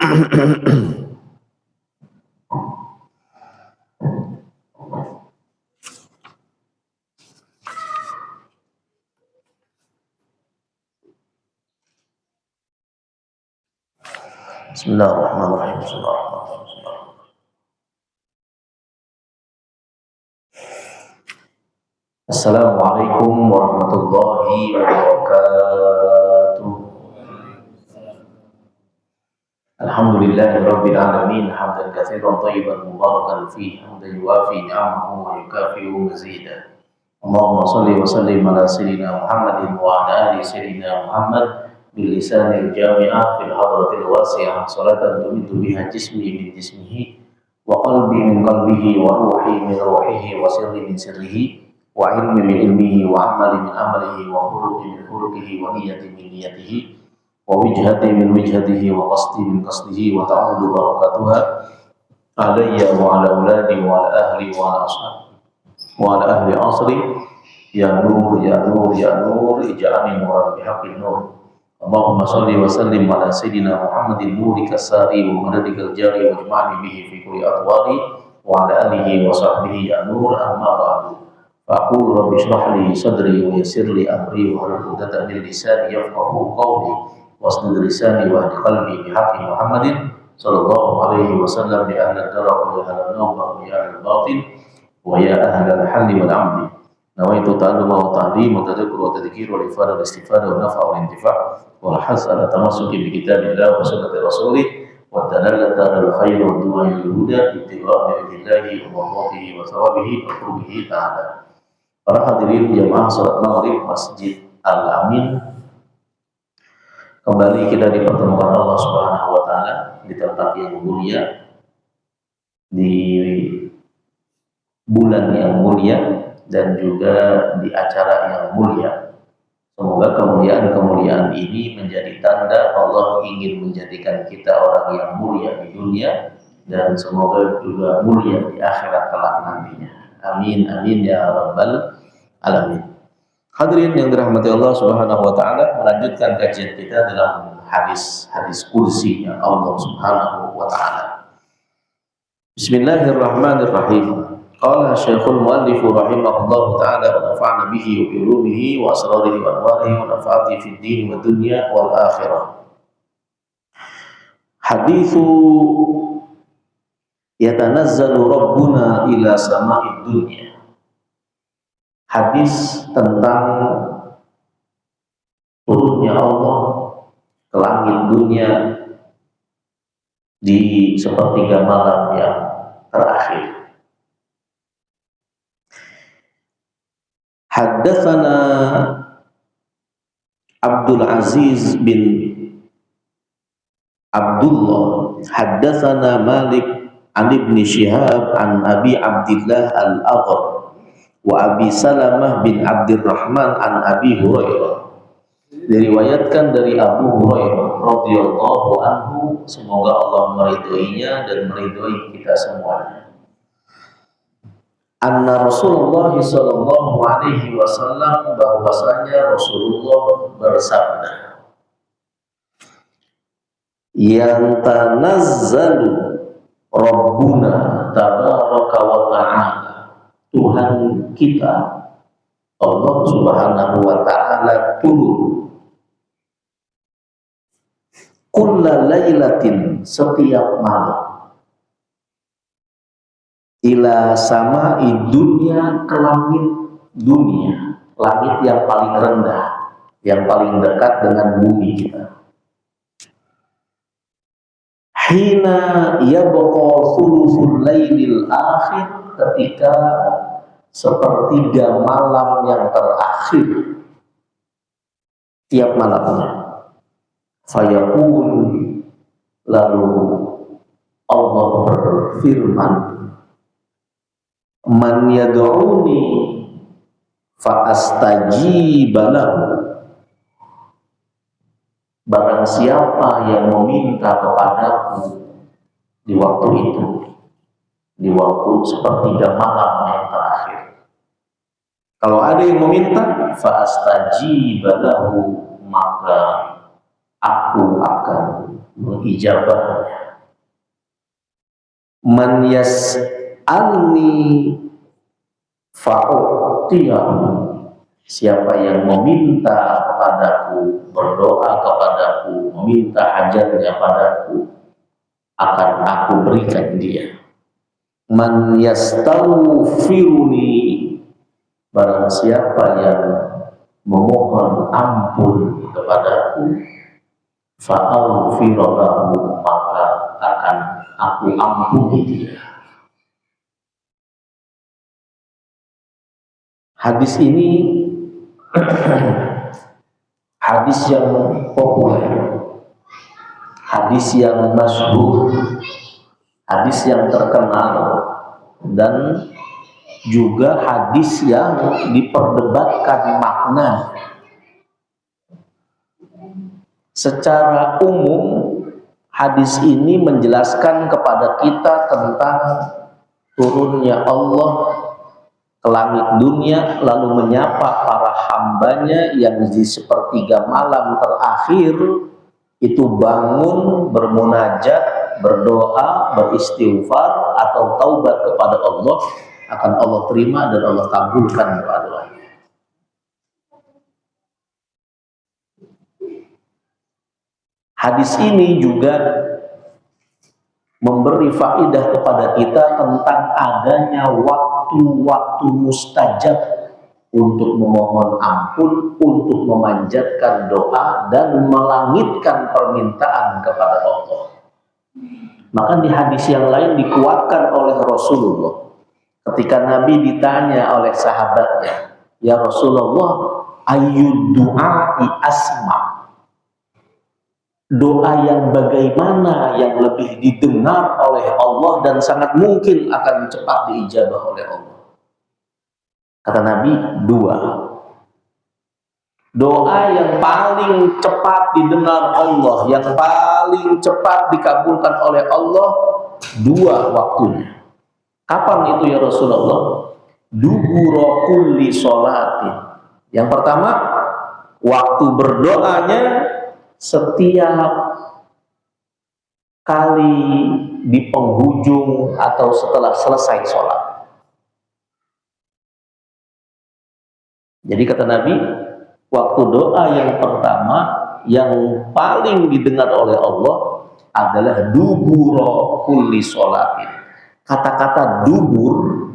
Bismillahirrahmanirrahim. Bismillahirrahmanirrahim. Assalamualaikum warahmatullahi wabarakatuh. Alhamdulillahirabbil alamin hamdan katsiran thayyiban mubarakan fihi hamdan yuwafi ni'amahu wa yukafi'u mazidah. Allahumma shalli wa sallim ala sayyidina Muhammadin wa ala ali sayyidina Muhammad bil lisanil jami'ah fil hadratil wasi'ah salatan tumitu biha jismi min jismihi wa qalbi min qalbihi wa ruhi min ruhihi wa sirri min sirrihi wa ilmi min ilmihi wa amali min amalihi wa khuluqi min khuluqihi wa niyati min niyatihi wa wijhati min wijhatihi wa qasdi min qasdihi wa ta'udu barakatuha alayya wa ala auladi wa ala ahli wa ala ashabi wa ala ahli asri ya nur ya nur ya nur ij'alni nuran bihaqqin nur. Allahumma shalli wa sallim ala sayyidina Muhammadin nurika sari wa madadikal jari wa jma'ni bihi fi kulli atwari wa ala alihi wa sahbihi ya nur amma ba'du. Faqul rabbi shrah li sadri wa yassir li amri wa hlul 'uqdatam min lisani yafqahu qawli wasdud lisani wa hdi qalbi bihaqqi Muhammadin sallallahu alaihi wasallam bi ahli ad-darab wa ahli an-nawbah wa ahli al-batin wa ya ahli al-halli wal 'amdi. Nawaitu ta'alluma wa ta'lim wa tadhakkur wa tadhkir wa ifada wa istifada wa nafa' wa intifa' wal has ala tamassuki bi kitabillah wa sunnati rasulih wa dalalata ala khair wa du'a lil huda ittiba'a billahi wa mardatihi wa thawabihi wa qurbihi ta'ala. Para hadirin jamaah salat maghrib Masjid Al-Amin, kembali kita dipertemukan Allah Subhanahu wa taala di tempat yang mulia, di bulan yang mulia, dan juga di acara yang mulia. Semoga kemuliaan-kemuliaan ini menjadi tanda Allah ingin menjadikan kita orang yang mulia di dunia, dan semoga juga mulia di akhirat kelak nantinya. Amin amin ya rabbal alamin. Hadirin yang dirahmati Allah Subhanahu wa taala, melanjutkan kajian kita dalam hadis kursinya Allah Subhanahu wa taala. Bismillahirrahmanirrahim. Qala Syekhul Muallif rahimahullahu taala wa nafa'ana bihi wa bi ulumihi wa asrarihi wa anwarihi wa nafa'ati fid din wa dunya wal akhirah. Haditsu yatanazzalu rabbuna ila sama'id dunya. Hadis tentang turunnya Allah ke langit dunia di sepertiga malam yang terakhir. Haddatsana Abdul Aziz bin Abdullah haddatsana Malik an Ibn Shihab an Abi Abdillah al-Aghar wa Abi Salamah bin Abdurrahman an Abi Hurairah. Diriwayatkan dari Abu Hurairah radhiyallahu anhu, semoga Allah meridhoinya dan meridhoi kita semuanya. Anna Rasulullah sallallahu alaihi wasallam, bahwasanya Rasulullah bersabda, yang tanazzalu Rabbuna tabaraka wa ta'ala, Tuhan kita Allah Subhanahu wa ta'ala turun kulla lailatin, setiap malam, ila sama'i dunya, ke langit dunia, langit yang paling rendah, yang paling dekat dengan bumi kita. Hina yabqa thuluthul lailil akhir, ketika sepertiga malam yang terakhir tiap malamnya. Fayaqul, lalu Allah berfirman, man yad'uni fa astajiba lahu, barang siapa yang meminta kepadaku di waktu itu, di waktu sepertiga malam yang terakhir, kalau ada yang meminta fa astajiba lahu, maka aku akan mengijabahnya. Man yas'alni fa'utiyahu, siapa yang meminta kepadaku, berdoa kepadaku, meminta hajatnya padaku, akan aku berikan dia. Man yastaghfiruni, barang siapa yang memohon ampun kepadaku, fa'aghfir lahu, maka akan aku ampuni dia. Hadis ini hadis yang populer, hadis yang masyhur, hadis yang terkenal, dan juga hadis yang diperdebatkan makna. Secara umum, hadis ini menjelaskan kepada kita tentang turunnya Allah ke langit dunia, lalu menyapa para hambanya yang di sepertiga malam terakhir itu bangun bermunajat, berdoa, beristighfar atau taubat kepada Allah, akan Allah terima dan Allah kabulkan doa-doanya. Hadis ini juga memberi faedah kepada kita tentang adanya waktu-waktu mustajab untuk memohon ampun, untuk memanjatkan doa dan melangitkan permintaan kepada Allah. Maka di hadis yang lain dikuatkan oleh Rasulullah ketika Nabi ditanya oleh sahabatnya, ya Rasulullah, ayyud du'ai asma', doa yang bagaimana yang lebih didengar oleh Allah dan sangat mungkin akan cepat diijabah oleh Allah? Kata Nabi, dua. Doa yang paling cepat didengar Allah, yang paling cepat dikabulkan oleh Allah, dua waktunya. Kapan itu ya Rasulullah? Dubura kulli sholatin. Yang pertama, waktu berdoanya setiap kali di penghujung atau setelah selesai sholat. Jadi kata Nabi, waktu doa yang pertama yang paling didengar oleh Allah adalah dubura kulli sholatin. Kata-kata dubur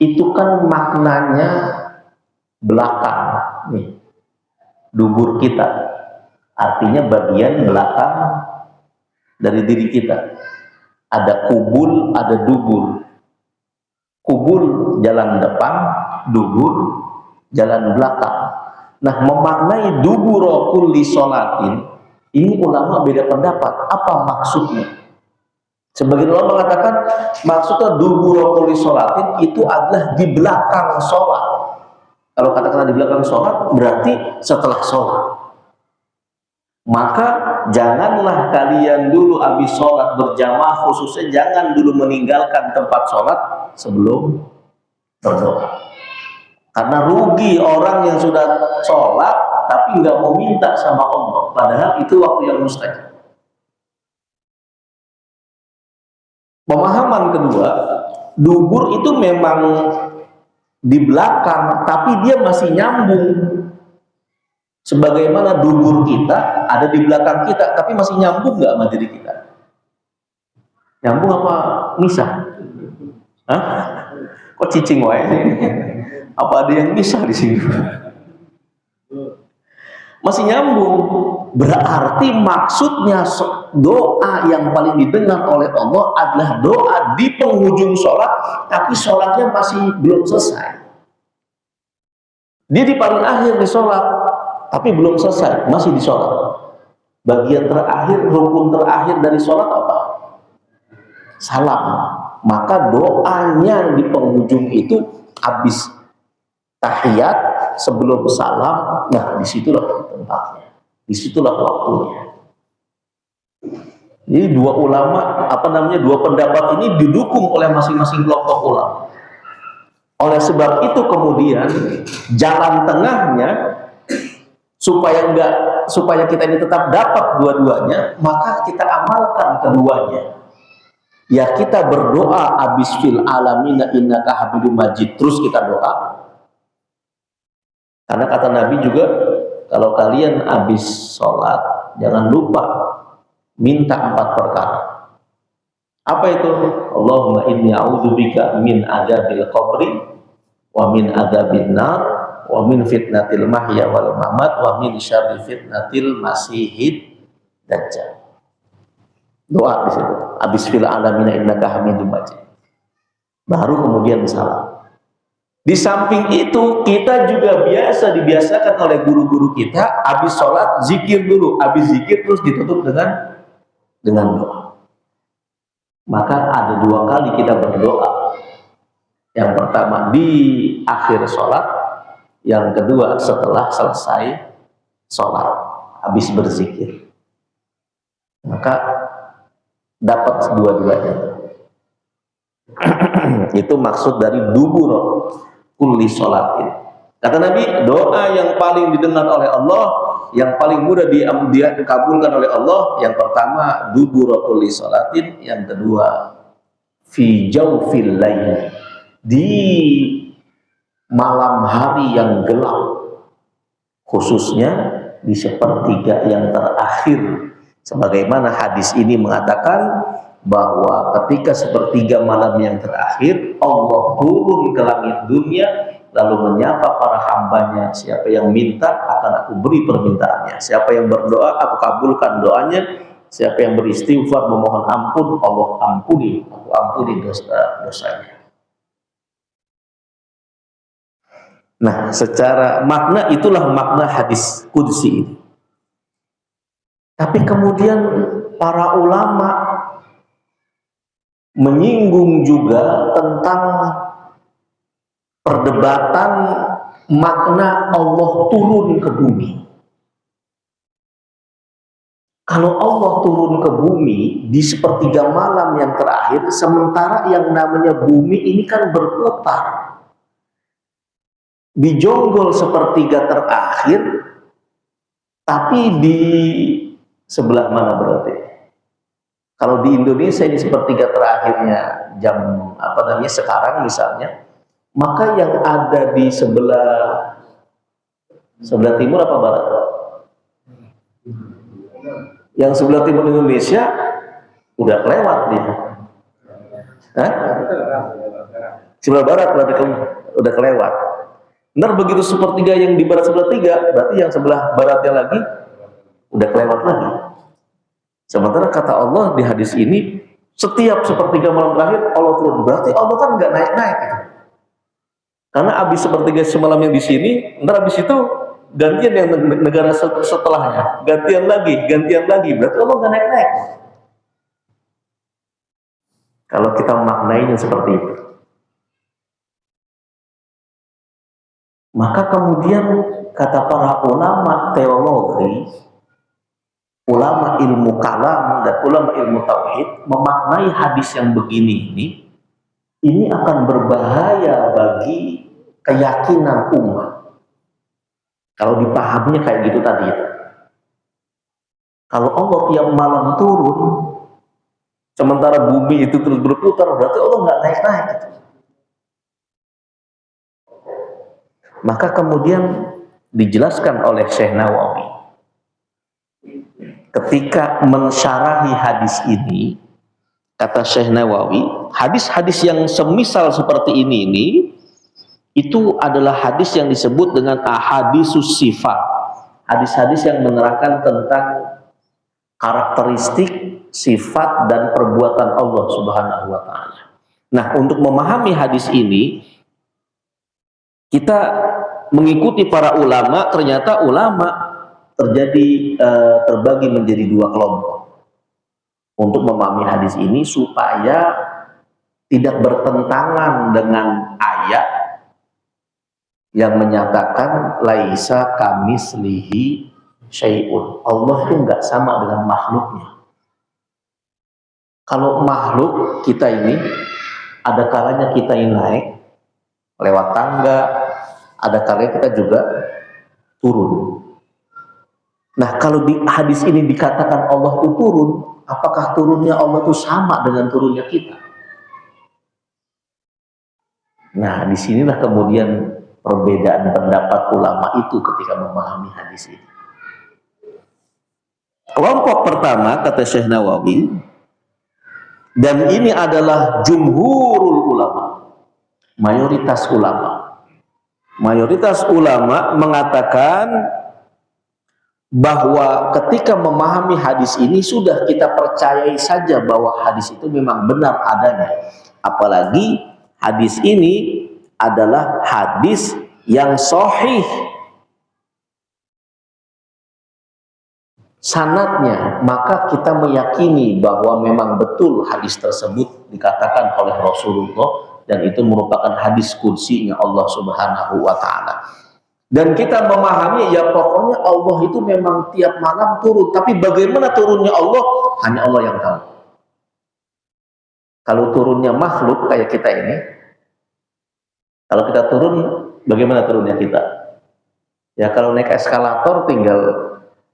itu kan maknanya belakang nih. Dubur kita artinya bagian belakang dari diri kita. Ada kubul, ada dubur. Kubul jalan depan, dubur jalan belakang. Nah, memaknai dubura kulli sholatin, ini ulama beda pendapat. Apa maksudnya? Sebagian ulama mengatakan maksudnya dubura kulli sholatin itu adalah di belakang sholat. Kalau kata-kata di belakang sholat berarti setelah sholat. Maka janganlah kalian dulu habis sholat berjamaah, khususnya jangan dulu meninggalkan tempat sholat sebelum berdoa. Karena rugi orang yang sudah sholat tapi nggak mau minta sama Allah, padahal itu waktu yang mustajab. Pemahaman kedua, dubur itu memang di belakang, tapi dia masih nyambung. Sebagaimana dubur kita ada di belakang kita, tapi masih nyambung nggak sama diri kita? Nyambung apa misah? Hah? Kok cicing wae? Apa ada yang misah di sini? Masih nyambung. Berarti maksudnya doa yang paling didengar oleh Allah adalah doa di penghujung sholat, tapi sholatnya masih belum selesai. Dia di paling akhir di sholat, tapi belum selesai, masih di sholat. Bagian terakhir, rukun terakhir dari sholat apa? Salam. Maka doanya di penghujung itu habis tahiyat sebelum salam. Nah, disitulah tempatnya, disitulah waktunya. Jadi dua ulama, dua pendapat ini didukung oleh masing-masing kelompok ulama. Oleh sebab itu kemudian jalan tengahnya supaya nggak supaya kita ini tetap dapat dua-duanya, maka kita amalkan keduanya. Ya kita berdoa abis fil alamina innaka hamidum majid, terus kita doa. Karena kata Nabi juga, kalau kalian abis sholat, jangan lupa minta 4 perkara. Apa itu? Allahumma inni a'udzubika min adzabil qabri wa min adzabin nar wa min fitnatil mahya wal mamat wa min syarri fitnatil masihid dajjal. Doa di situ. Abis fil alamina innaka hamidum majid. Baru kemudian salam. Di samping itu kita juga dibiasakan oleh guru-guru kita, habis sholat zikir dulu, habis zikir terus ditutup dengan doa. Maka ada 2 kali kita berdoa. Yang pertama di akhir sholat, yang kedua setelah selesai sholat, habis berzikir. Maka dapat dua-duanya. Itu maksud dari dubur kulli sholatin. Kata Nabi, doa yang paling didengar oleh Allah, yang paling mudah dikabulkan oleh Allah, yang pertama dubur kulli sholatin, yang kedua fi jawfil lail, di malam hari yang gelap, khususnya di sepertiga yang terakhir. Sebagaimana hadis ini mengatakan bahwa ketika sepertiga malam yang terakhir, Allah turun ke langit dunia lalu menyapa para hambanya. Siapa yang minta akan aku beri permintaannya, siapa yang berdoa aku kabulkan doanya, siapa yang beristighfar memohon ampun, Allah ampuni, aku ampuni dosa-dosanya. Nah, secara makna itulah makna hadis qudsi ini. Tapi kemudian para ulama menyinggung juga tentang perdebatan makna Allah turun ke bumi. Kalau Allah turun ke bumi di sepertiga malam yang terakhir, sementara yang namanya bumi ini kan berputar, dijonggol sepertiga terakhir, tapi di sebelah mana berarti? Kalau di Indonesia ini sepertiga terakhirnya jam sekarang misalnya, maka yang ada di sebelah timur apa barat? Yang sebelah timur Indonesia udah kelewat dia. Sebelah barat berarti udah kelewat. Benar, begitu sepertiga yang di barat sebelah 3, berarti yang sebelah baratnya lagi udah kelewat lagi. Sementara kata Allah di hadis ini, setiap sepertiga malam terakhir Allah turun. Berarti Allah kan nggak naik-naik gitu. Karena habis sepertiga semalam yang di sini, ntar habis itu gantian yang negara setelahnya, gantian lagi. Berarti Allah nggak naik-naik. Kalau kita memaknainya seperti itu, maka kemudian kata para ulama teologi, ulama ilmu kalam dan ulama ilmu tauhid memaknai hadis yang begini ini akan berbahaya bagi keyakinan umat. Kalau dipahaminya kayak gitu tadi itu. Kalau Allah tiap malam turun, sementara bumi itu terus berputar, berarti Allah nggak naik-naik gitu. Maka kemudian dijelaskan oleh Syekh Nawawi ketika mensyarahi hadis ini, kata Syekh Nawawi, hadis-hadis yang semisal seperti ini itu adalah hadis yang disebut dengan ahadisus sifat, hadis-hadis yang menerangkan tentang karakteristik, sifat dan perbuatan Allah Subhanahu wa taala. Nah, untuk memahami hadis ini kita mengikuti para ulama. Ternyata ulama terbagi menjadi 2 kelompok untuk memahami hadis ini supaya tidak bertentangan dengan ayat yang menyatakan laisa kamislihi syai'un. Allah itu nggak sama dengan makhluknya. Kalau makhluk kita ini ada kalanya kita ini naik lewat tangga, ada kalanya kita juga turun. Nah, kalau di hadis ini dikatakan Allah itu turun, apakah turunnya Allah itu sama dengan turunnya kita? Nah, disinilah kemudian perbedaan pendapat ulama itu ketika memahami hadis ini. Kelompok pertama, kata Syekh Nawawi, dan ini adalah jumhurul ulama, mayoritas ulama. Mayoritas ulama mengatakan bahwa ketika memahami hadis ini sudah kita percayai saja bahwa hadis itu memang benar adanya. Apalagi hadis ini adalah hadis yang sahih. Sanadnya, maka kita meyakini bahwa memang betul hadis tersebut dikatakan oleh Rasulullah dan itu merupakan hadis qudsinya Allah Subhanahu wa taala. Dan kita memahami ya pokoknya Allah itu memang tiap malam turun, tapi bagaimana turunnya Allah hanya Allah yang tahu. Kalau turunnya makhluk kayak kita ini, kalau kita turun bagaimana turunnya kita? Ya kalau naik eskalator tinggal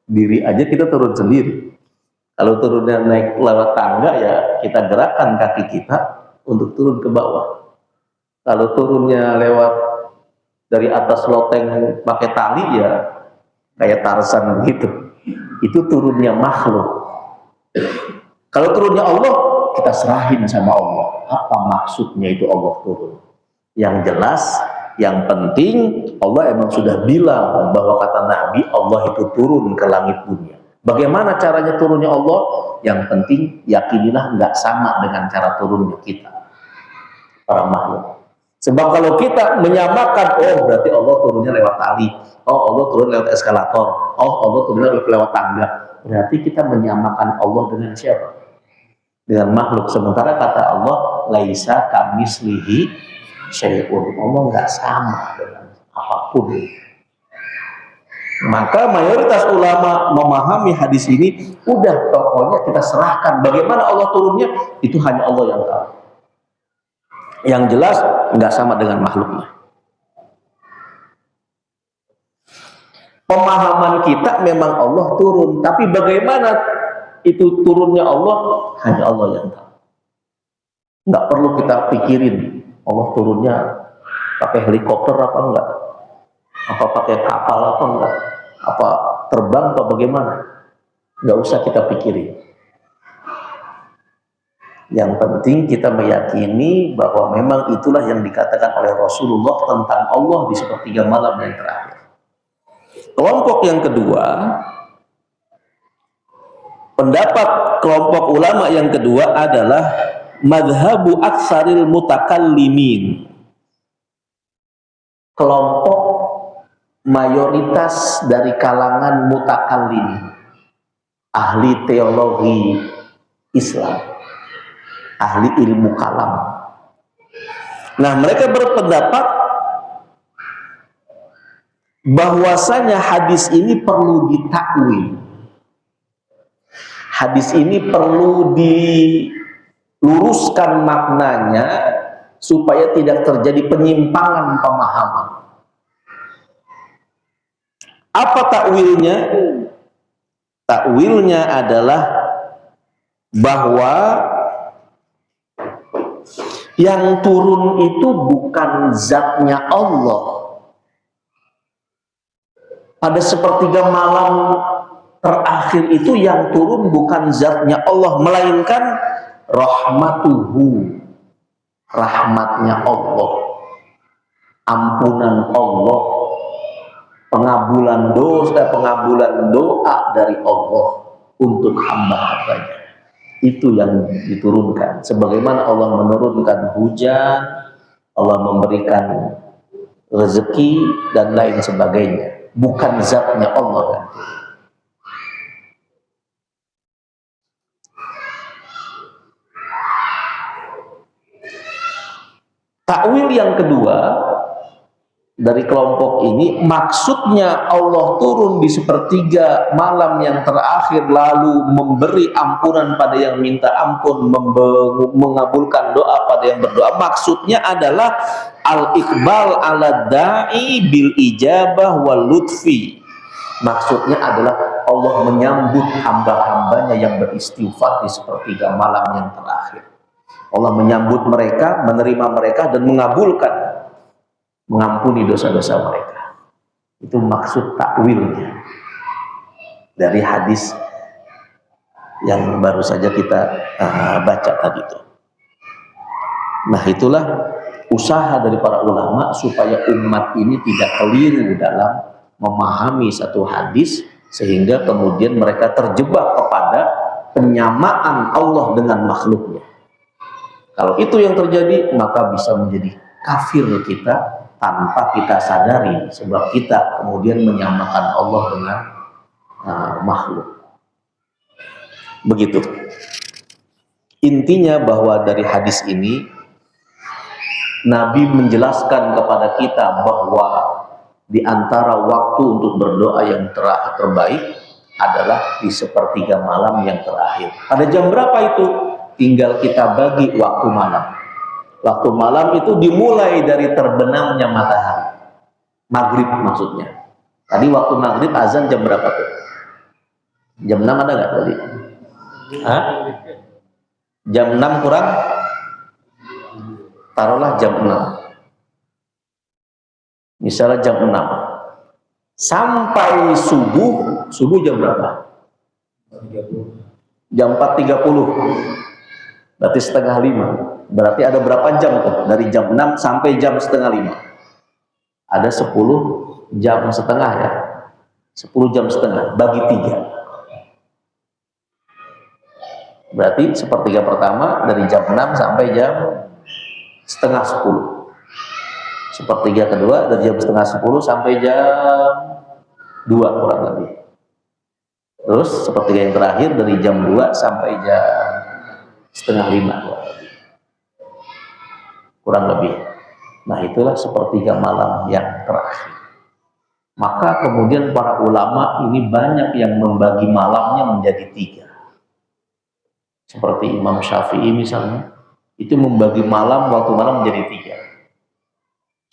diri aja kita turun sendiri. Kalau turunnya naik lewat tangga ya kita gerakkan kaki kita untuk turun ke bawah. Kalau turunnya lewat dari atas loteng pakai tali ya kayak Tarzan begitu. Itu turunnya makhluk. Kalau turunnya Allah kita serahin sama Allah. Apa maksudnya itu Allah turun? Yang jelas, yang penting Allah emang sudah bilang bahwa kata Nabi Allah itu turun ke langit dunia. Bagaimana caranya turunnya Allah? Yang penting yakinilah nggak sama dengan cara turunnya kita para makhluk. Sebab kalau kita menyamakan, oh berarti Allah turunnya lewat tali, oh Allah turun lewat eskalator, oh Allah turunnya lewat tangga, berarti kita menyamakan Allah dengan siapa? Dengan makhluk. Sementara kata Allah, laisa kamislihi syai'un. Allah nggak sama dengan apapun. Maka mayoritas ulama memahami hadis ini, udah pokoknya kita serahkan. Bagaimana Allah turunnya, itu hanya Allah yang tahu. Yang jelas nggak sama dengan makhluknya. Pemahaman kita memang Allah turun, tapi bagaimana itu turunnya Allah hanya Allah yang tahu. Nggak perlu kita pikirin Allah turunnya pakai helikopter apa enggak, apa pakai kapal apa enggak, apa terbang apa bagaimana, nggak usah kita pikirin. Yang penting kita meyakini bahwa memang itulah yang dikatakan oleh Rasulullah tentang Allah di sepertiga malam yang terakhir. Kelompok yang kedua, pendapat kelompok ulama yang kedua adalah madhabu aksaril mutakallimin. Kelompok mayoritas dari kalangan mutakallimin, ahli teologi Islam, ahli ilmu kalam. Nah, mereka berpendapat bahwasanya hadis ini perlu ditakwil. Hadis ini perlu diluruskan maknanya supaya tidak terjadi penyimpangan pemahaman. Apa takwilnya? Takwilnya adalah bahwa yang turun itu bukan zatnya Allah. Pada sepertiga malam terakhir itu yang turun bukan zatnya Allah, melainkan rahmatuhu, rahmatnya Allah, ampunan Allah, pengabulan doa dari Allah untuk hamba-hambanya. Itu yang diturunkan. Sebagaimana Allah menurunkan hujan, Allah memberikan rezeki dan lain sebagainya, bukan zatnya Allah kan. Takwil yang kedua dari kelompok ini, maksudnya Allah turun di sepertiga malam yang terakhir lalu memberi ampunan pada yang minta ampun, mengabulkan doa pada yang berdoa. Maksudnya adalah al-iqbal ala da'i bil ijabah wal lutfi, Maksudnya adalah Allah menyambut hamba-hambanya yang beristighfar di sepertiga malam yang terakhir. Allah menyambut mereka, menerima mereka, dan mengabulkan, mengampuni dosa-dosa mereka. Itu maksud takwilnya dari hadis yang baru saja kita baca tadi itu. Nah, itulah usaha dari para ulama supaya umat ini tidak keliru dalam memahami satu hadis sehingga kemudian mereka terjebak kepada penyamaan Allah dengan makhluknya. Kalau itu yang terjadi, maka bisa menjadi kafir kita tanpa kita sadari, sebab kita kemudian menyamakan Allah dengan makhluk. Begitu. Intinya bahwa dari hadis ini Nabi menjelaskan kepada kita bahwa di antara waktu untuk berdoa yang terbaik adalah di sepertiga malam yang terakhir. Pada jam berapa itu? Tinggal kita bagi waktu malam. Waktu malam itu dimulai dari terbenamnya matahari. Maghrib maksudnya. Tadi waktu maghrib azan jam berapa tuh? Jam 6 ada nggak tadi? Hah? Jam 6 kurang? Taruhlah jam 6. Misalnya jam 6. Sampai subuh jam berapa? Jam 4.30. Berarti setengah 5. Berarti ada berapa jam tuh? Dari jam 6 sampai jam setengah 5. Ada 10 jam setengah ya. 10 jam setengah bagi 3. Berarti sepertiga pertama dari jam 6 sampai jam setengah 10. Sepertiga kedua dari jam setengah 10 sampai jam 2 kurang lebih. Terus sepertiga yang terakhir dari jam 2 sampai jam setengah 5 kurang lebih. Nah, itulah sepertiga malam yang terakhir. Maka kemudian para ulama ini banyak yang membagi malamnya menjadi 3. Seperti Imam Syafi'i misalnya, itu membagi waktu malam menjadi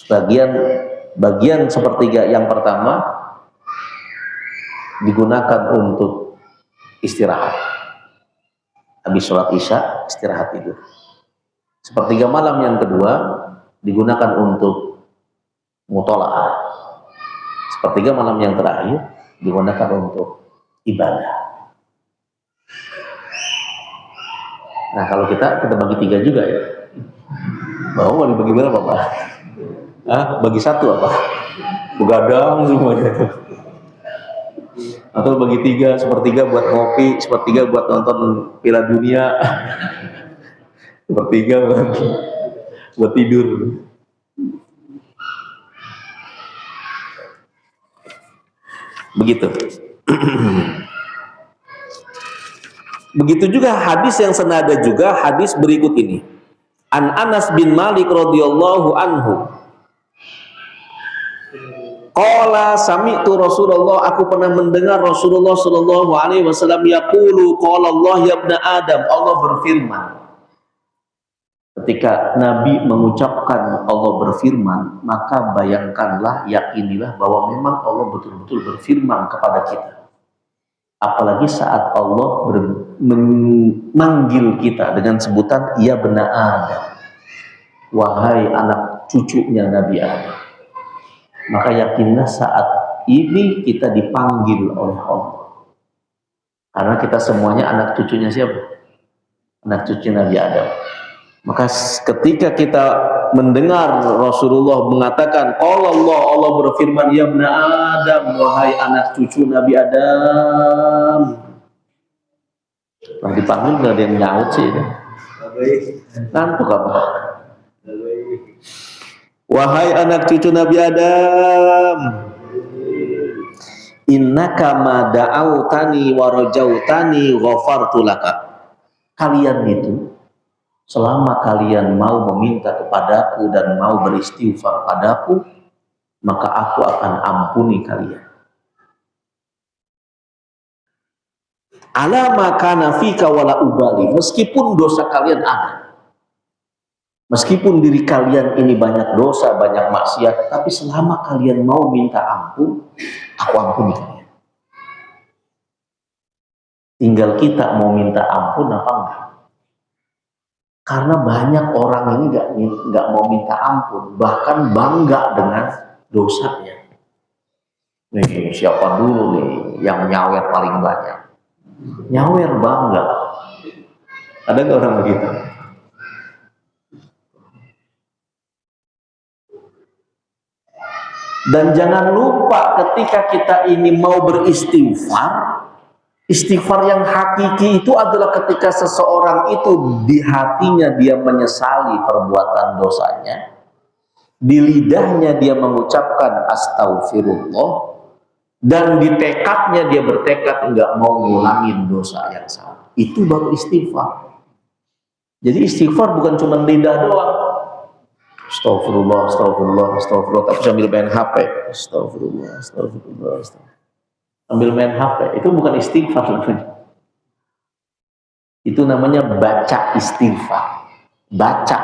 3. Bagian sepertiga yang pertama digunakan untuk istirahat. Habis sholat isya, istirahat tidur. Sepertiga malam yang kedua digunakan untuk mutola'ah. Sepertiga malam yang terakhir digunakan untuk ibadah. Nah, kalau kita bagi 3 juga ya. Mau dibagi berapa, Pak? Bagi 1 apa? Begadang semuanya. Atau bagi 3, sepertiga buat ngopi, sepertiga buat nonton Piala Dunia, sepertiga buat tidur. Begitu. Begitu juga hadis yang senada juga hadis berikut ini. An Anas bin Malik radhiyallahu anhu. Qala sami'tu Rasulullah, aku pernah mendengar Rasulullah sallallahu alaihi wasallam yaqulu qala Allah ya ibna Adam, Allah berfirman. Ketika Nabi mengucapkan Allah berfirman, maka bayangkanlah, yakinilah bahwa memang Allah betul-betul berfirman kepada kita. Apalagi saat Allah memanggil kita dengan sebutan ya ibna Adam, wahai anak cucunya Nabi Adam. Maka yakinlah saat ini kita dipanggil oleh Allah. Karena kita semuanya anak cucunya siapa? Anak cucu Nabi Adam. Maka ketika kita mendengar Rasulullah mengatakan Allah berfirman ya ibna Adam, wahai anak cucu Nabi Adam. Nah, dipanggil gak ada yang nyaut sih. Ngantuk apa? Wahai anak cucu Nabi Adam, innaka ma da'autani wa rajautani ghafartu laka. Kalian itu selama kalian mau meminta kepadaku dan mau beristighfar padaku, maka aku akan ampuni kalian. Ala ma kana fika wala ubali, meskipun dosa kalian ada. Meskipun diri kalian ini banyak dosa, banyak maksiat, tapi selama kalian mau minta ampun, aku ampuni kalian. Tinggal kita mau minta ampun apa enggak. Karena banyak orang ini nggak mau minta ampun, bahkan bangga dengan dosanya. Nih siapa dulu nih yang nyawer paling banyak? Nyawer bangga. Ada nggak orang begitu? Dan jangan lupa ketika kita ini mau beristighfar, istighfar yang hakiki itu adalah ketika seseorang itu di hatinya dia menyesali perbuatan dosanya, di lidahnya dia mengucapkan astagfirullah, dan di tekadnya dia bertekad enggak mau ngulangin dosa yang sama. Itu baru istighfar. Jadi istighfar bukan cuma lidah doang. Astagfirullah, astagfirullah, astagfirullah, tapi sambil main HP. Astagfirullah, astagfirullah, astagfirullah. Sambil main HP, itu bukan istighfar. Itu namanya baca istighfar. Baca.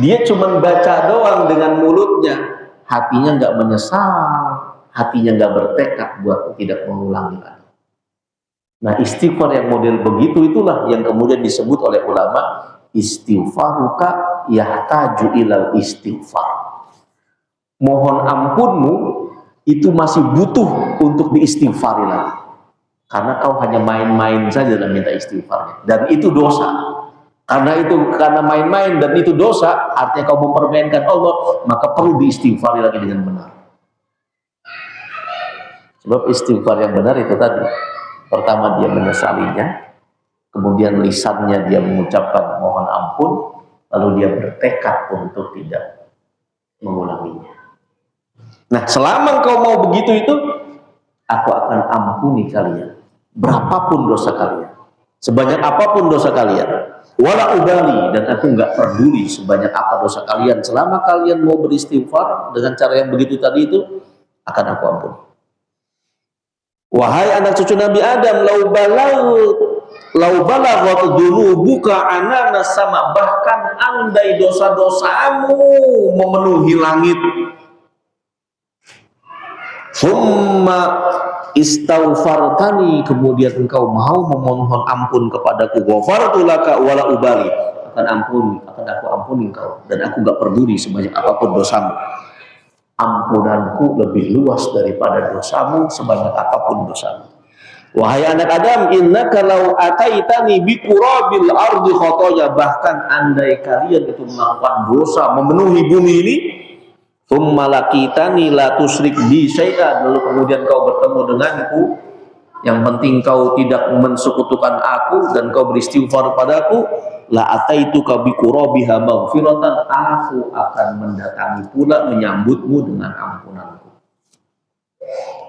Dia cuma baca doang dengan mulutnya, hatinya nggak menyesal, hatinya nggak bertekad buat tidak mengulangi lagi. Nah, istighfar yang model begitu itulah yang kemudian disebut oleh ulama istighfaruka yahtaju ilal istighfar. Mohon ampunmu itu masih butuh untuk diistighfari lagi. Karena kau hanya main-main saja dalam minta istighfarnya, dan itu dosa. Karena main-main dan itu dosa, artinya kau mempermainkan Allah, maka perlu diistighfari lagi dengan benar. Sebab istighfar yang benar itu tadi, pertama dia menyesalinya, kemudian lisannya dia mengucapkan mohon ampun, lalu dia bertekad untuk tidak mengulanginya. Nah, selama engkau mau begitu itu, aku akan ampuni kalian, berapapun dosa kalian, sebanyak apapun dosa kalian, wala ubali, dan aku nggak peduli sebanyak apa dosa kalian, selama kalian mau beristighfar dengan cara yang begitu tadi itu, akan aku ampuni. Wahai anak cucu Nabi Adam, lau balaghat dzunubuka anana sama, bahkan andai dosa-dosamu memenuhi langit, summa istaghfartani, kemudian engkau mau memohon ampun kepadaku, ghafartu laka wala ubali, akan aku ampuni engkau, dan aku gak peduli sebanyak apapun dosamu. Ampunanku lebih luas daripada dosamu, sebanyak apapun dosamu. Wahai anak Adam, innaka law ataitani bi qurabil ardi khotoya, bahkan andai kalian itu melakukan dosa memenuhi bumi ini, tsumma laqitani la tusyrik bi syai'an, lalu kemudian kau bertemu denganku, yang penting kau tidak mensekutukan aku dan kau beristighfar padaku, la ataituka bi qurabiha maghfiratan, aku akan mendatangi pula menyambutmu dengan ampunanku.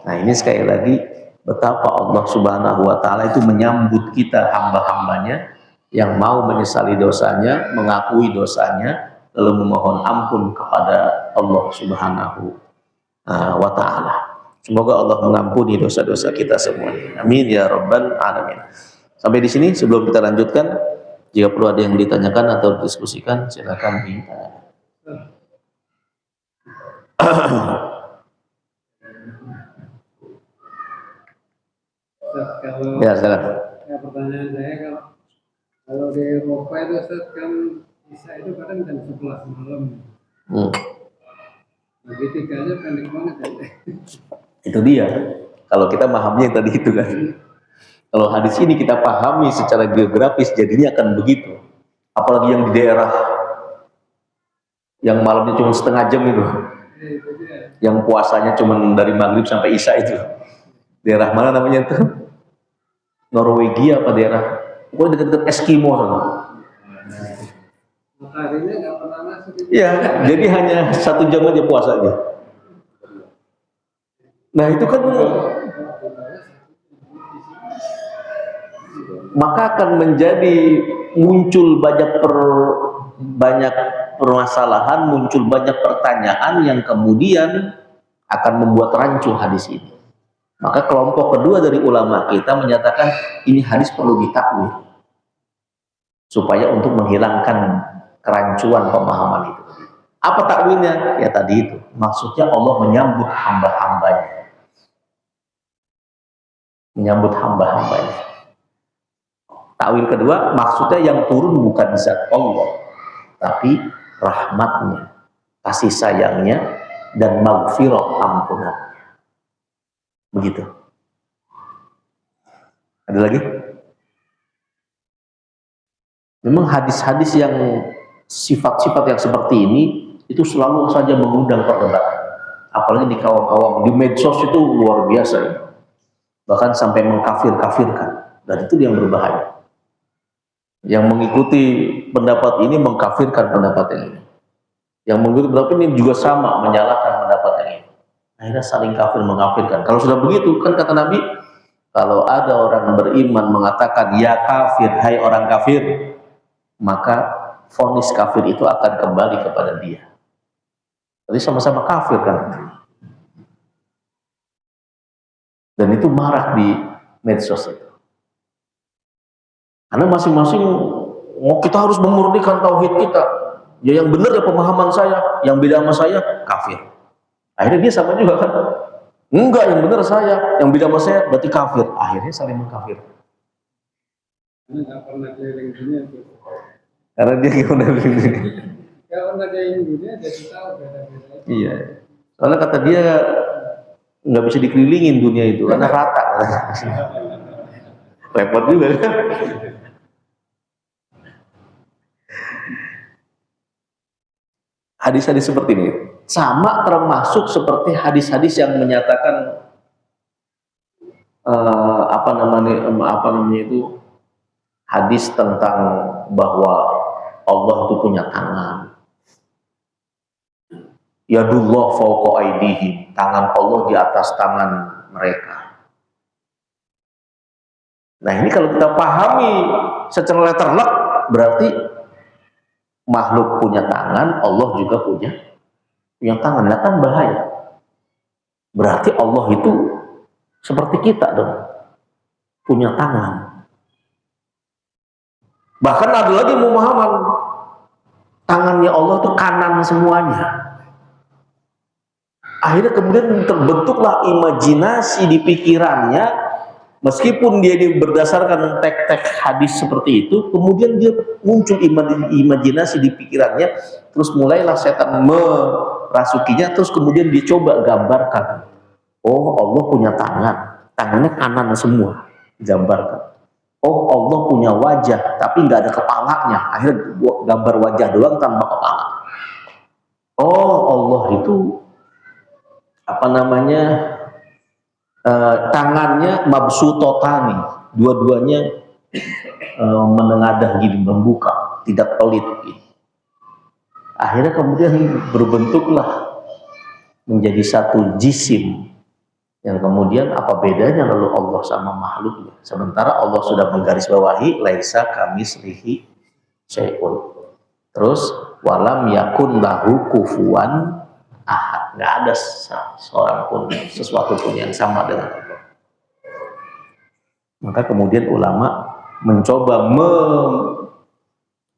Nah, ini sekali lagi betapa Allah Subhanahu wa taala itu menyambut kita hamba-hambanya yang mau menyesali dosanya, mengakui dosanya, lalu memohon ampun kepada Allah Subhanahu wa taala. Semoga Allah mengampuni dosa-dosa kita semuanya. Amin ya rabbal alamin. Sampai di sini, sebelum kita lanjutkan, jika perlu ada yang ditanyakan atau didiskusikan, silakan ditanyakan. Kalau Ya, silakan. ya, pertanyaan saya, kalau di Eropa itu Ustaz, kan Isya itu kadang jam 11 malam. Bagi tiganya pendek banget ya. Itu dia. Kalau kita memahami yang tadi itu kan. Kalau hadis ini kita pahami secara geografis, jadinya akan begitu. Apalagi yang di daerah yang malamnya cuma setengah jam itu. Yang puasanya cuma dari maghrib sampai isya itu. Daerah mana namanya itu? Norwegia apa daerah? Pokoknya dekat-dekat Eskimo sana. Mataharinya nggak pernah masuk. Iya, jadi hanya 1 jam aja puasanya. Nah itu kan maka akan menjadi muncul banyak permasalahan, muncul banyak pertanyaan yang kemudian akan membuat rancu hadis ini. Maka kelompok kedua dari ulama kita menyatakan ini hadis perlu ditakwil supaya untuk menghilangkan kerancuan pemahaman itu. Apa takwilnya? Ya tadi itu, maksudnya Allah menyambut hamba-hambanya. menyambut hamba-hambanya. Takwil kedua, maksudnya yang turun bukan zat Allah, tapi rahmatnya, kasih sayangnya, dan maghfirah, ampunannya. Begitu. Ada lagi? Memang hadis-hadis yang sifat-sifat yang seperti ini itu selalu saja mengundang perdebatan. Apalagi di kaum awam, di medsos itu luar biasa ya. Bahkan sampai mengkafir-kafirkan, dan itu yang berbahaya. Yang mengikuti pendapat ini mengkafirkan pendapat yang ini. Yang mengikuti pendapat ini juga sama menyalahkan pendapat yang ini. Akhirnya saling kafir mengkafirkan. Kalau sudah begitu, kan kata Nabi, kalau ada orang beriman mengatakan ya kafir, hai orang kafir, maka vonis kafir itu akan kembali kepada dia. Jadi sama-sama kafir kan. Dan itu marak di medsos itu. Karena masing-masing kita harus memurnikan tauhid kita. Ya yang benar ya pemahaman saya, yang beda sama saya kafir. Akhirnya dia sama juga kan. Enggak, yang benar saya, yang beda sama saya berarti kafir. Akhirnya saling mengkafir. Karena nggak pernah keliling dunia tuh. Karena dia gimana begini. Kalau nggak keliling dunia, jadi tahu beda-beda. Iya. Soalnya kata dia nggak bisa dikelilingin dunia itu karena rata. Repot juga kan. Hadis-hadis seperti ini sama termasuk seperti hadis-hadis yang menyatakan apa namanya itu hadis tentang bahwa Allah itu punya tangan. Yadullah fawqa aydihim, tangan Allah di atas tangan mereka. Nah ini kalau kita pahami secara letterlek berarti makhluk punya tangan, Allah juga punya tangan. Nah kan bahaya. Berarti Allah itu seperti kita dong, punya tangan. Bahkan ada lagi pemahaman tangannya Allah itu kanan semuanya. Akhirnya kemudian terbentuklah imajinasi di pikirannya, meskipun dia berdasarkan teks-teks hadis seperti itu, kemudian dia muncul imajinasi di pikirannya, terus mulailah setan merasukinya, terus kemudian dia coba gambarkan, oh Allah punya tangan, tangannya kanan semua, gambarkan. Oh Allah punya wajah, tapi nggak ada kepalanya, akhirnya gambar wajah doang tanpa kepala. Oh Allah itu apa namanya, tangannya mabsutotani, dua-duanya menengadah gini, membuka, tidak pelit gitu. Akhirnya kemudian berbentuklah menjadi satu jisim yang kemudian apa bedanya lalu Allah sama makhluknya, sementara Allah sudah menggarisbawahi laisa kamislihi syai'un, terus walam yakun lahu kufuwan ahad, nggak ada seorang pun, sesuatu pun yang sama dengan Allah. Maka kemudian ulama mencoba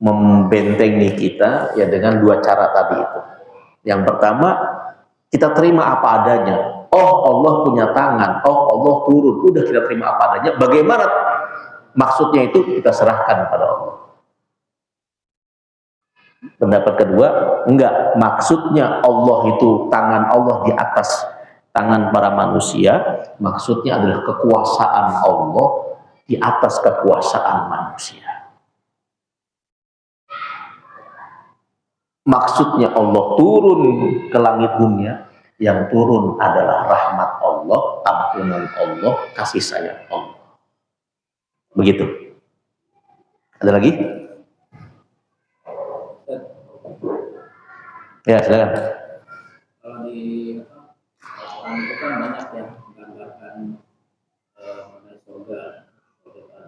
membentengi kita ya dengan dua cara tadi itu. Yang pertama, kita terima apa adanya. Oh Allah punya tangan, oh Allah turun, udah kita terima apa adanya. Bagaimana maksudnya itu kita serahkan pada Allah. Pendapat kedua, enggak, maksudnya Allah itu tangan Allah di atas tangan para manusia, maksudnya adalah kekuasaan Allah di atas kekuasaan manusia. Maksudnya Allah turun ke langit dunia, yang turun adalah rahmat Allah, ampunan Allah, kasih sayang Allah. Begitu. Ada lagi? Ya, silakan. Kalau di Quran itu kan banyak yang menggambarkan mengenai surga.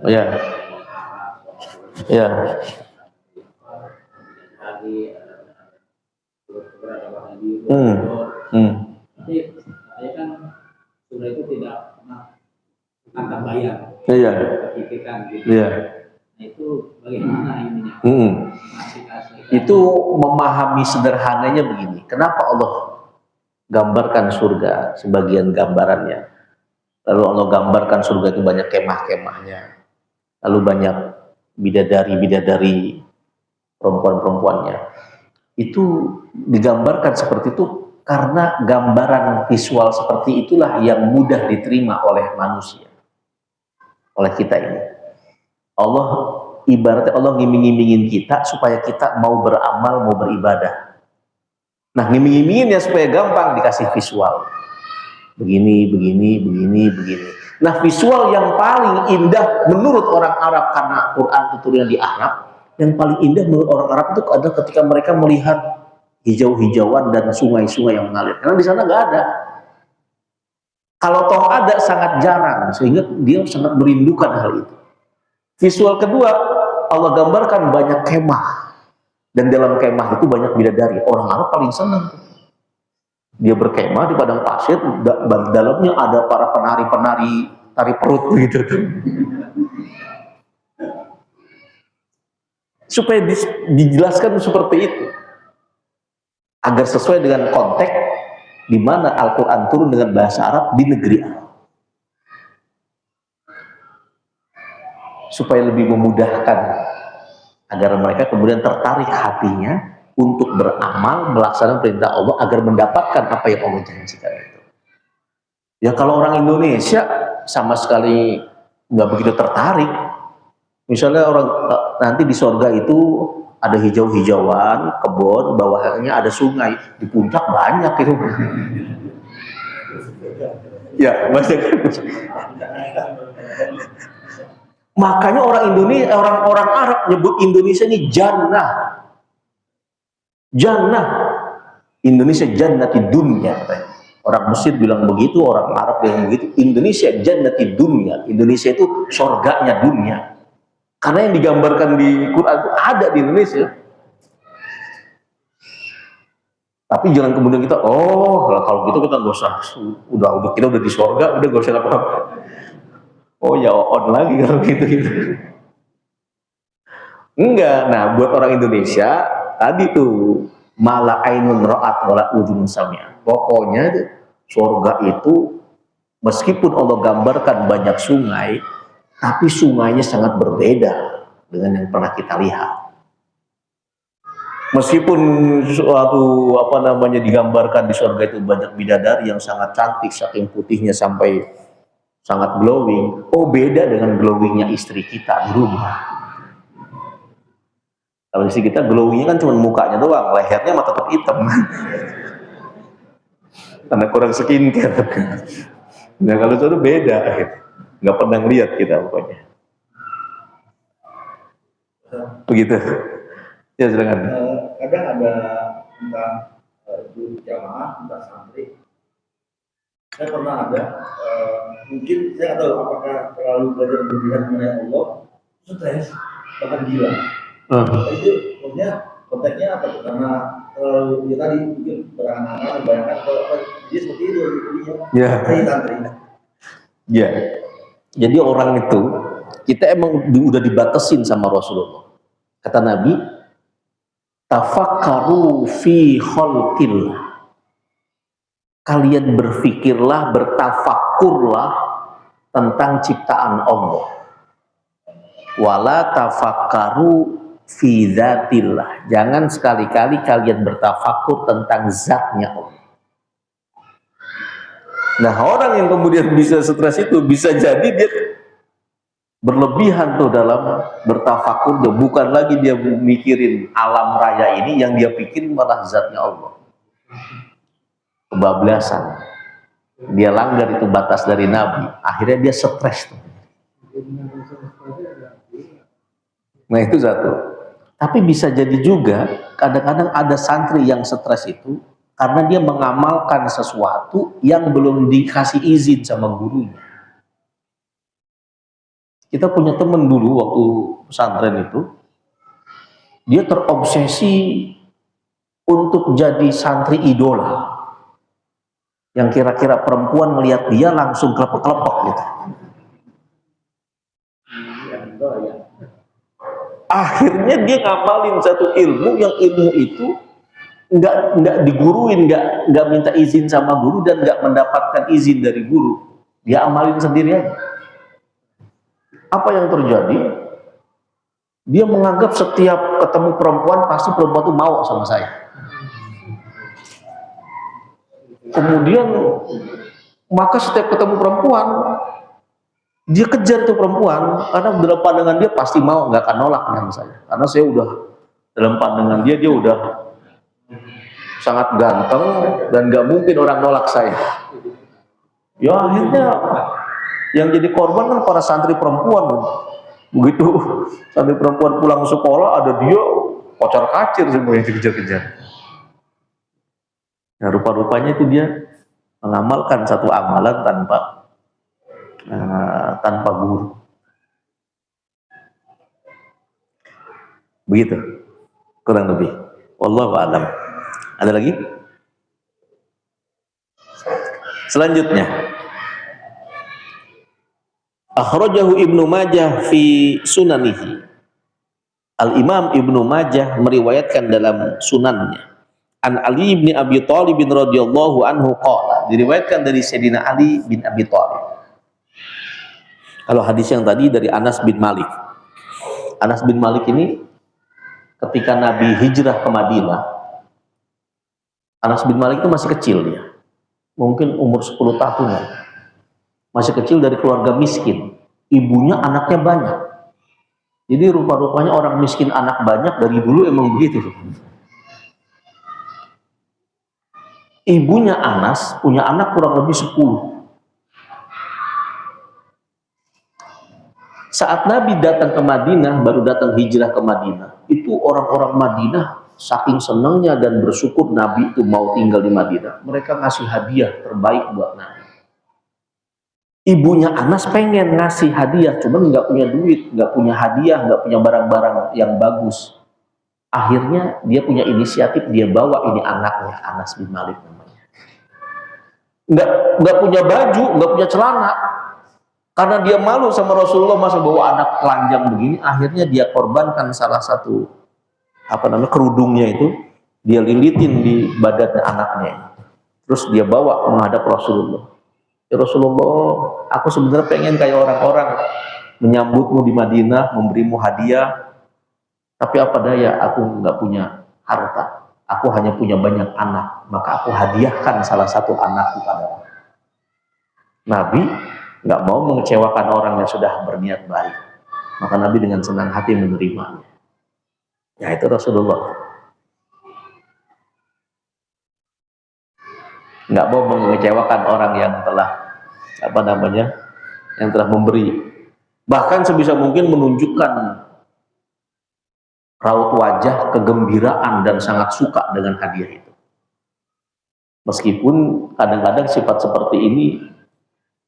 Oh ya. Ya. Hari ada warna biru. Tapi saya kan surga itu tidak pernah akan bayang. Iya. Pikirkan gitu. Iya. Nah itu bagaimana ininya? Itu memahami sederhananya begini. Kenapa Allah gambarkan surga sebagian gambarannya Lalu Allah gambarkan surga itu banyak kemah-kemahnya. Lalu banyak bidadari-bidadari, perempuan-perempuannya. Itu digambarkan seperti itu karena gambaran visual seperti itulah yang mudah diterima oleh manusia, oleh kita ini. Allah ibaratnya Allah ngiming-ngimingin kita supaya kita mau beramal, mau beribadah. Nah, ngiming-ngiminginnya supaya gampang dikasih visual. Begini. Nah, visual yang paling indah menurut orang Arab, karena Quran itu turunnya di Arab, yang paling indah menurut orang Arab itu adalah ketika mereka melihat hijau-hijauan dan sungai-sungai yang mengalir. Karena di sana nggak ada. Kalau toh ada sangat jarang, sehingga dia sangat merindukan hal itu. Visual kedua, Allah gambarkan banyak kemah. Dan dalam kemah itu banyak bidadari. Orang Arab paling senang. Dia berkemah di padang pasir, dalamnya ada para penari-penari tari perut gitu. Supaya dijelaskan seperti itu. Agar sesuai dengan konteks di mana Al-Quran turun dengan bahasa Arab di negeri Arab. Supaya lebih memudahkan agar mereka kemudian tertarik hatinya untuk beramal, melaksanakan perintah Allah agar mendapatkan apa yang Allah janjikan itu. Ya kalau orang Indonesia sama sekali nggak begitu tertarik. Misalnya orang nanti di surga itu ada hijau-hijauan, kebun, bawahnya ada sungai, di puncak banyak itu. Ya, banyak. Makanya orang Indonesia, orang Arab nyebut Indonesia ini jannah. Jannah. Indonesia jannati dunya. Orang Mesir bilang begitu, orang Arab bilang begitu. Indonesia jannati dunya. Indonesia itu surganya dunia. Karena yang digambarkan di Quran itu ada di Indonesia. Tapi jangan kemudian kita, kalau gitu kita nggak usah, kita udah di surga, udah nggak usah apa-apa. Oh ya on lagi kalau gitu. Enggak. Nah, buat orang Indonesia tadi tuh mala ainun ra'at wala udhun sami'at. Pokoknya surga itu meskipun Allah gambarkan banyak sungai, tapi sungainya sangat berbeda dengan yang pernah kita lihat. Meskipun suatu digambarkan di surga itu banyak bidadari yang sangat cantik, saking putihnya sampai sangat glowing. Oh, beda dengan glowingnya istri kita di rumah. Kalau istri kita glowingnya kan cuma mukanya doang, lehernya mah tetap hitam. Karena kurang skincare. Nah kalau itu beda, nggak pernah lihat kita pokoknya. Begitu. Ya silakan. Kadang ada entah itu jamaah, entah santri. Saya pernah ada, mungkin saya tahu apakah terlalu belajar berlebihan mengenai Allah, stres, bahkan gila. Itu maksudnya konteksnya apa? Karena terlalu tadi mungkin berangan-angan, bayangkan kalau dia seperti itu jadinya. Santri. Ya. Jadi orang itu kita emang udah dibatasin sama Rasulullah. Kata Nabi, tafakkaru fi khalqillah. Kalian berfikirlah, bertafakurlah tentang ciptaan Allah. Wala tafakkaru fi dzatillah. Jangan sekali-kali kalian bertafakur tentang zatnya Allah. Nah, orang yang kemudian bisa stres itu bisa jadi dia berlebihan tuh dalam bertafakur, bukan lagi dia mikirin alam raya ini, yang dia pikirin malah zatnya Allah. Kebablasan. Dia langgar itu batas dari Nabi. Akhirnya dia stres tuh. Nah itu satu. Tapi bisa jadi juga kadang-kadang ada santri yang stres itu karena dia mengamalkan sesuatu yang belum dikasih izin sama gurunya. Kita punya teman dulu waktu pesantren itu, dia terobsesi untuk jadi santri idola. Yang kira-kira perempuan melihat dia langsung kelepek-kelepek gitu. Akhirnya dia ngamalin satu ilmu, yang ilmu itu nggak diguruin, nggak minta izin sama guru dan nggak mendapatkan izin dari guru. dia amalin sendiri aja. Apa yang terjadi? Dia menganggap setiap ketemu perempuan pasti perempuan itu mau sama saya. Kemudian maka setiap ketemu perempuan dia kejar tuh perempuan, karena dalam pandangan dia pasti mau, nggak akan nolak dengan saya. Karena saya udah dalam pandangan dia udah sangat ganteng dan nggak mungkin orang nolak saya. Ya akhirnya yang jadi korban kan para santri perempuan. Begitu santri perempuan pulang sekolah ada dia kocar kacir semua yang dikejar-kejar. Nah rupa-rupanya itu dia mengamalkan satu amalan tanpa guru. Begitu kurang lebih. Wallahu a'lam. Ada lagi? Selanjutnya, akhrajahu Ibnu Majah fi sunanihi. Al-Imam Ibnu Majah meriwayatkan dalam sunannya. An Ali bin Abi Thalib radhiyallahu anhu qala, diriwayatkan dari Sayyidina Ali bin Abi Thalib. Kalau hadis yang tadi dari Anas bin Malik. Anas bin Malik ini ketika Nabi hijrah ke Madinah, Anas bin Malik itu masih kecil dia. Mungkin umur 10 tahun. Masih kecil dari keluarga miskin. Ibunya anaknya banyak. Jadi rupa-rupanya orang miskin anak banyak dari dulu emang begitu. Ibunya Anas punya anak kurang lebih 10. Saat Nabi datang ke Madinah, baru datang hijrah ke Madinah, itu orang-orang Madinah saking senangnya dan bersyukur Nabi itu mau tinggal di Madinah, mereka ngasih hadiah terbaik buat Nabi. Ibunya Anas pengen ngasih hadiah, cuman nggak punya duit, nggak punya hadiah, nggak punya barang-barang yang bagus. Akhirnya dia punya inisiatif, dia bawa ini anaknya, Anas bin Malik namanya. Nggak punya baju, nggak punya celana. Karena dia malu sama Rasulullah masa bawa anak telanjang begini, akhirnya dia korbankan salah satu kerudungnya itu, dia lilitin di badan anaknya. Terus dia bawa menghadap Rasulullah. Ya Rasulullah, aku sebenarnya pengen kayak orang-orang menyambutmu di Madinah, memberimu hadiah, tapi apa daya aku nggak punya harta, aku hanya punya banyak anak, maka aku hadiahkan salah satu anakku padamu. Nabi nggak mau mengecewakan orang yang sudah berniat baik, maka Nabi dengan senang hati menerimanya. Ya itu Rasulullah. Nggak mau mengecewakan orang yang telah yang telah memberi. Bahkan sebisa mungkin menunjukkan raut wajah kegembiraan dan sangat suka dengan hadiah itu. Meskipun kadang-kadang sifat seperti ini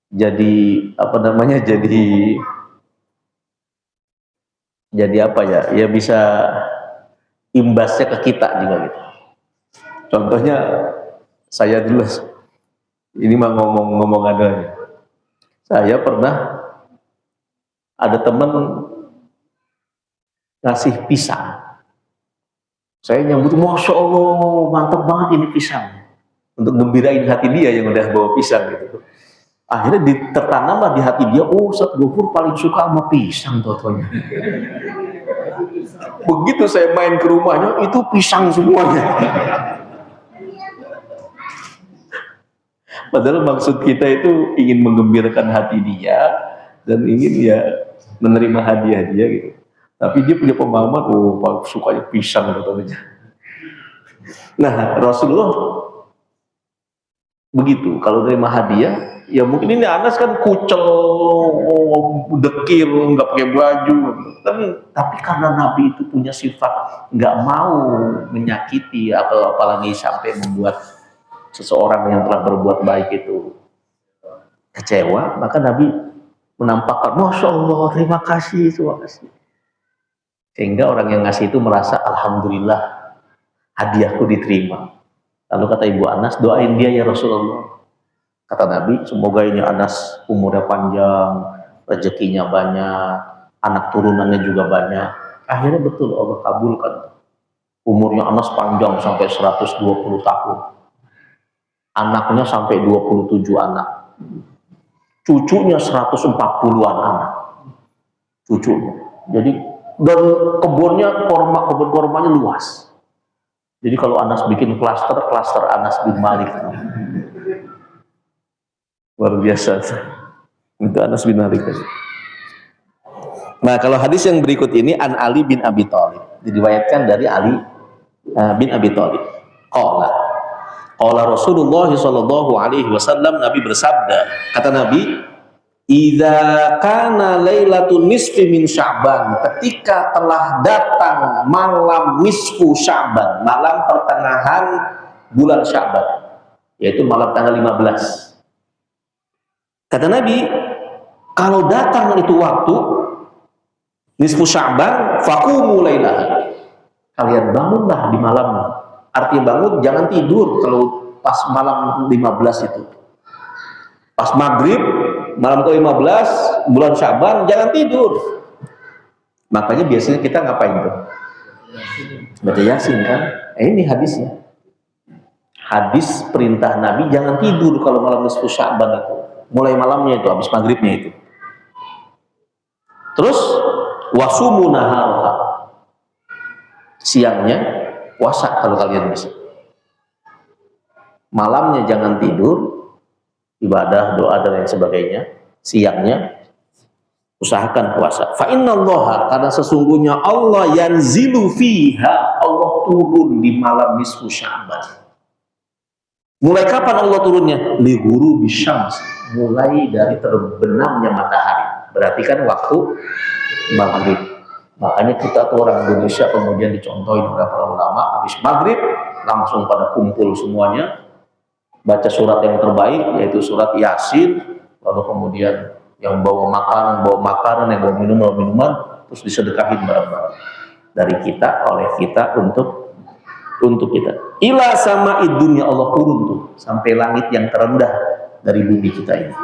jadi ya bisa imbasnya ke kita juga gitu. Contohnya saya dulu, ini mah ngomong adanya. Saya pernah ada teman ngasih pisang. Saya nyambut, Masya Allah, mantap banget ini pisang. Untuk gembirain hati dia yang udah bawa pisang gitu. Akhirnya tertanamlah di hati dia, oh Ustaz Gofur paling suka sama pisang totonya. Begitu saya main ke rumahnya, itu pisang semuanya. Padahal maksud kita itu ingin menggembirakan hati dia dan ingin ya menerima hadiah dia gitu. Tapi dia punya pemahaman, oh sukanya pisang totonya. Nah Rasulullah begitu, kalau terima hadiah, ya mungkin ini Anas kan kucel, dekil, nggak pakai baju, tapi karena Nabi itu punya sifat nggak mau menyakiti atau apalagi sampai membuat seseorang yang telah berbuat baik itu kecewa, maka Nabi menampakkan, Masya Allah, terima kasih, sehingga orang yang ngasih itu merasa alhamdulillah hadiahku diterima. Lalu kata Ibu Anas, doain dia ya Rasulullah. Kata Nabi, semoga ini Anas umurnya panjang, rezekinya banyak, anak turunannya juga banyak. Akhirnya betul Allah kabulkan. Umurnya Anas panjang sampai 120 tahun. Anaknya sampai 27 anak. cucunya 140-an anak. Cucunya. Jadi dan kebunnya kebun kormanya luas. Jadi kalau Anas bikin klaster Anas bin Malik. Luar biasa. Itu Anas bin Malik tadi. Nah, kalau hadis yang berikut ini an Ali bin Abi Thalib, diriwayatkan dari Ali bin Abi Thalib. Qala Rasulullah sallallahu alaihi wasallam, Nabi bersabda, kata Nabi, "Idza kana lailatul nisfi min Sya'ban," ketika telah datang malam nisfu Sya'ban, malam pertengahan bulan Sya'ban, yaitu malam tanggal 15. Kata Nabi, kalau datang itu waktu nisfu Sya'ban, faqumu lailaha, kalian bangunlah di malamnya. Artinya bangun, jangan tidur kalau pas malam 15 itu. Pas maghrib, malam ke-15 bulan Sya'ban, jangan tidur. Makanya biasanya kita ngapain tuh? Baca Yasin kan? Ini hadisnya. Hadis perintah Nabi jangan tidur kalau malam nisfu Sya'ban itu. Mulai malamnya itu, habis maghribnya itu. Terus wasumu naharaha, siangnya puasa kalau kalian bisa. Malamnya jangan tidur, ibadah, doa dan lain sebagainya. Siangnya usahakan puasa. Fa innallaha, karena sesungguhnya Allah yanzilu fiha, Allah turun di malam nisfu Sya'ban. Mulai kapan Allah turunnya? Li ghurubi syams, mulai dari terbenamnya matahari. Berarti kan waktu maghrib. Makanya kita tuh orang Indonesia kemudian dicontohin oleh para ulama, habis maghrib langsung pada kumpul semuanya, baca surat yang terbaik yaitu surat Yasin, lalu kemudian yang bawa makanan, yang bawa minuman, terus disedekahin barang-barang dari kita, oleh kita, untuk kita. Ila sama dunya, Allah turun tuh sampai langit yang terendah dari bumi kita ini.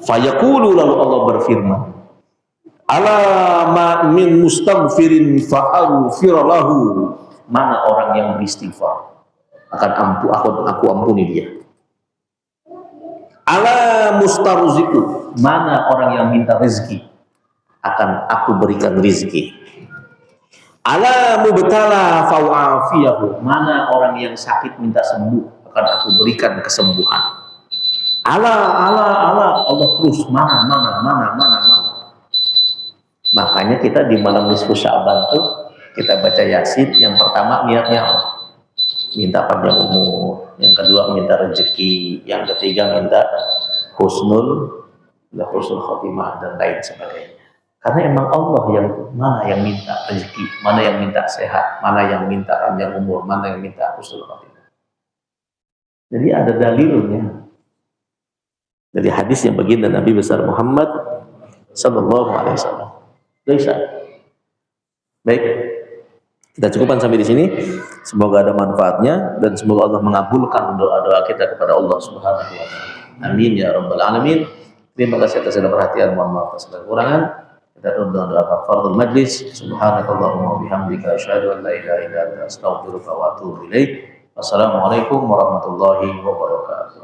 Fayaqulu, lalu Allah berfirman, alama min mustaghfirin fa'aghfir lahu, mana orang yang beristighfar aku ampuni dia. Ala mustarziku, mana orang yang minta rezeki, akan aku berikan rezeki. Ala mubtala fa'afiyahu, mana orang yang sakit minta sembuh, akan aku berikan kesembuhan. Allah terus mana. Makanya kita di malam nisfu Sya'ban tuh kita baca Yasin. Yang pertama niatnya Allah, minta panjang umur. Yang kedua minta rezeki. Yang ketiga minta husnul khotimah dan lain sebagainya. Karena emang Allah yang mana yang minta rezeki, mana yang minta sehat, mana yang minta panjang umur, mana yang minta husnul khotimah. Jadi ada dalilnya dari hadis yang baginda Nabi besar Muhammad sallallahu alaihi wasallam. Baik, kita cukupkan sampai di sini. Semoga ada manfaatnya dan semoga Allah mengabulkan doa-doa kita kepada Allah Subhanahu wa taala. Amin ya rabbal alamin. Terima kasih atas segala perhatian, mohon maaf atas segala kekurangan. Kita tutup dengan doa kafaratul majlis. Subhanakallahumma wa bihamdika asyhadu an la ilaha illa anta astaghfiruka wa atubu ilaik. Wassalamualaikum warahmatullahi wabarakatuh.